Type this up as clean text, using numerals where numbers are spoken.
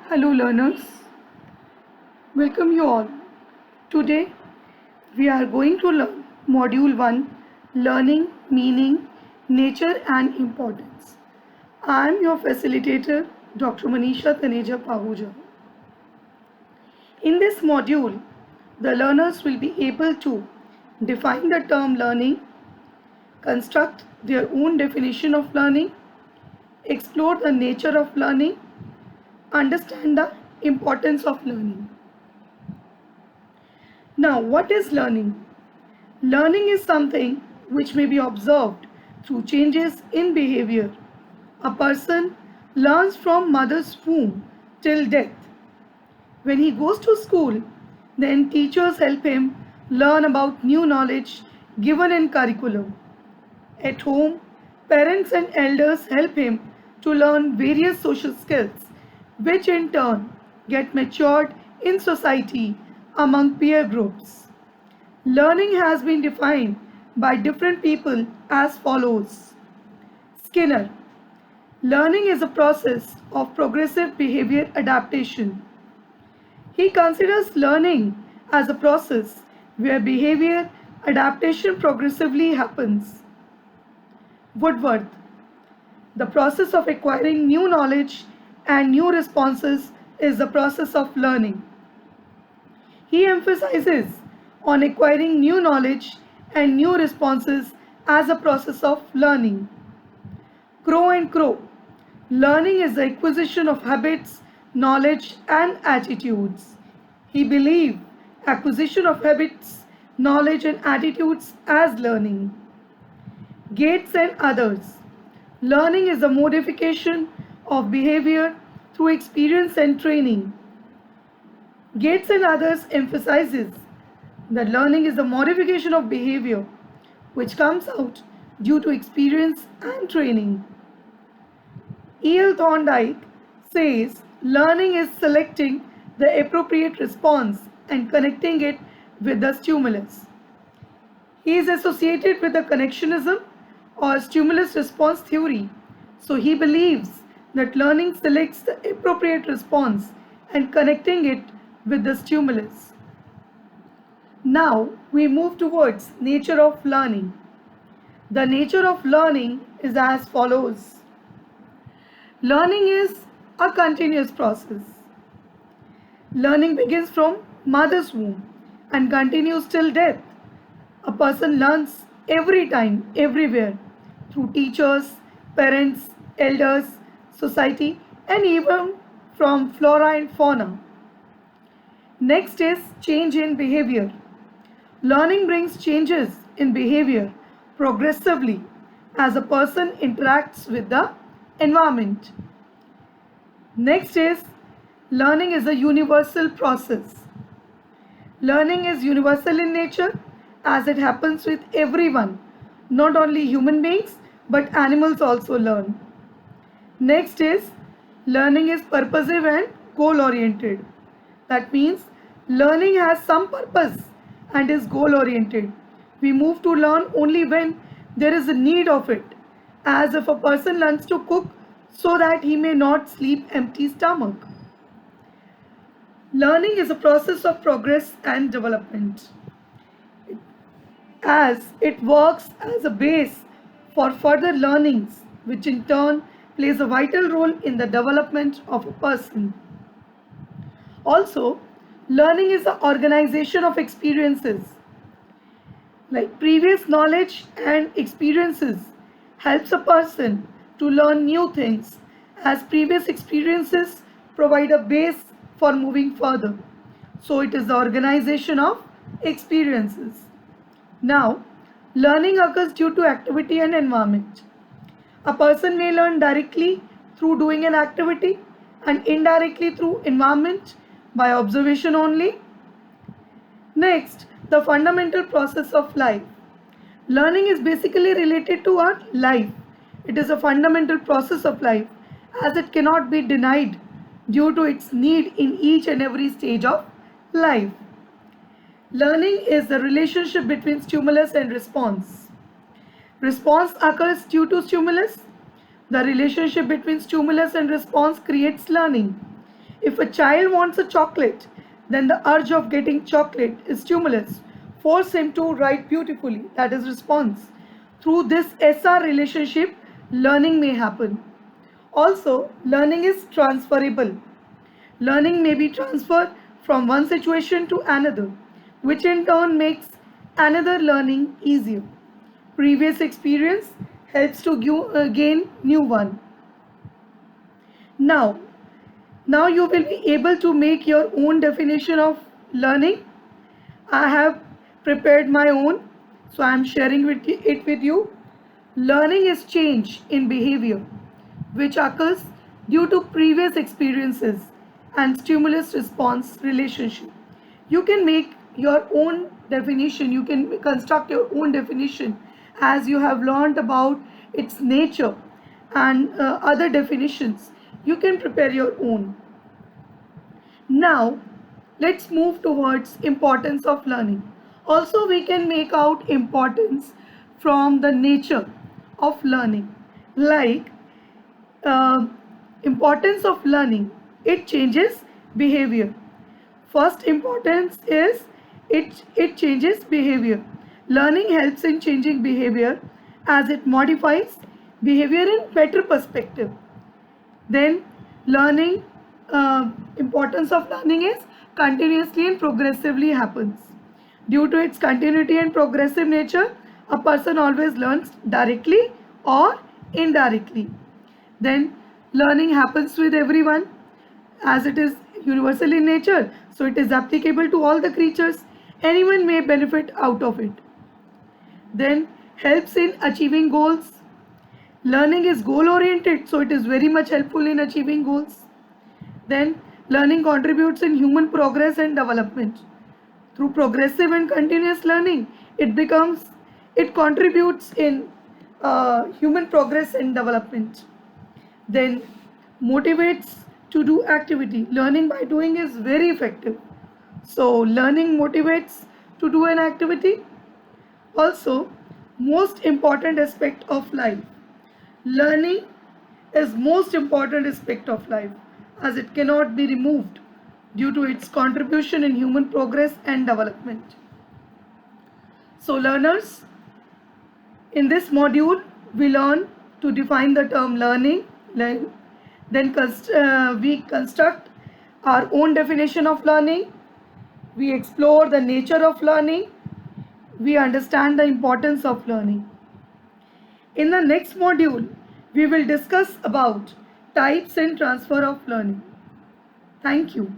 Hello, learners. Welcome you all. Today, we are going to learn Module 1 Learning, Meaning, Nature, and Importance. I am your facilitator, Dr. Manisha Taneja Pahuja. In this module, the learners will be able to define the term learning, construct their own definition of learning, explore the nature of learning, understand the importance of learning. Now, what is learning? Learning is something which may be observed through changes in behavior. A person learns from mother's womb till death. When he goes to school, then teachers help him learn about new knowledge given in curriculum. At home, parents and elders help him to learn various social skills, which in turn get matured in society among peer groups. Learning has been defined by different people as follows. Skinner. Learning is a process of progressive behavior adaptation. He considers learning as a process where behavior adaptation progressively happens. Woodworth. The process of acquiring new knowledge and new responses is the process of learning. He emphasizes on acquiring new knowledge and new responses as a process of learning. Crow and Crow. Learning is the acquisition of habits, knowledge, and attitudes. He believed acquisition of habits, knowledge, and attitudes as learning. Gates and others. Learning is the modification of behavior through experience and training. Gates and others emphasizes that learning is the modification of behavior which comes out due to experience and training. E.L. Thorndike says learning is selecting the appropriate response and connecting it with the stimulus. He is associated with the connectionism or stimulus response theory, so he believes that learning selects the appropriate response and connecting it with the stimulus. Now we move towards nature of learning. The nature of learning is as follows. Learning is a continuous process. Learning begins from mother's womb and continues till death. A person learns every time, everywhere, through teachers, parents, elders, society, and even from flora and fauna. Next is change in behavior. Learning brings changes in behavior progressively as a person interacts with the environment. Next is learning is a universal process. Learning is universal in nature as it happens with everyone, not only human beings but animals also learn. Next is learning is purposive and goal oriented. That means learning has some purpose and is goal oriented. We move to learn only when there is a need of it, as if a person learns to cook so that he may not sleep empty stomach. Learning is a process of progress and development, as it works as a base for further learnings, which in turn plays a vital role in the development of a person. Also, learning is the organization of experiences. Like previous knowledge and experiences helps a person to learn new things, as previous experiences provide a base for moving further. So it is the organization of experiences. Now, learning occurs due to activity and environment. A person may learn directly through doing an activity and indirectly through environment by observation only. Next, the fundamental process of life. Learning is basically related to our life. It is a fundamental process of life as it cannot be denied due to its need in each and every stage of life. Learning is the relationship between stimulus and response. Response occurs due to stimulus. The relationship between stimulus and response creates learning. If a child wants a chocolate, then the urge of getting chocolate is stimulus. Force him to write beautifully, that is response. Through this SR relationship, learning may happen. Also, learning is transferable. Learning may be transferred from one situation to another, which in turn makes another learning easier. Previous experience helps to gain new one. Now, now you will be able to make your own definition of learning. I have prepared my own, so I am sharing it with you. Learning is change in behavior which occurs due to previous experiences and stimulus response relationship. You can make your own definition, you can construct your own definition as you have learned about its nature and other definitions. You can prepare your own. Now, let's move towards importance of learning. Also, we can make out importance from the nature of learning. Like uh, importance of learning, it changes behavior. First importance is it changes behavior. Learning helps in changing behavior as it modifies behavior in better perspective. Then learning, importance of learning is continuously and progressively happens. Due to its continuity and progressive nature, a person always learns directly or indirectly. Then learning happens with everyone as it is universal in nature, so it is applicable to all the creatures. Anyone may benefit out of it. Then helps in achieving goals. Learning is goal oriented, so it is very much helpful in achieving goals. Then learning contributes in human progress and development. Through progressive and continuous learning, it contributes in human progress and development. Then motivates to do activity. Learning by doing is very effective. So learning motivates to do an activity. Also, most important aspect of life. Learning is most important aspect of life as it cannot be removed due to its contribution in human progress and development. So learners, in this module we learn to define the term learning, then we construct our own definition of learning, we explore the nature of learning, we understand the importance of learning. In the next module, we will discuss about types and transfer of learning. Thank you.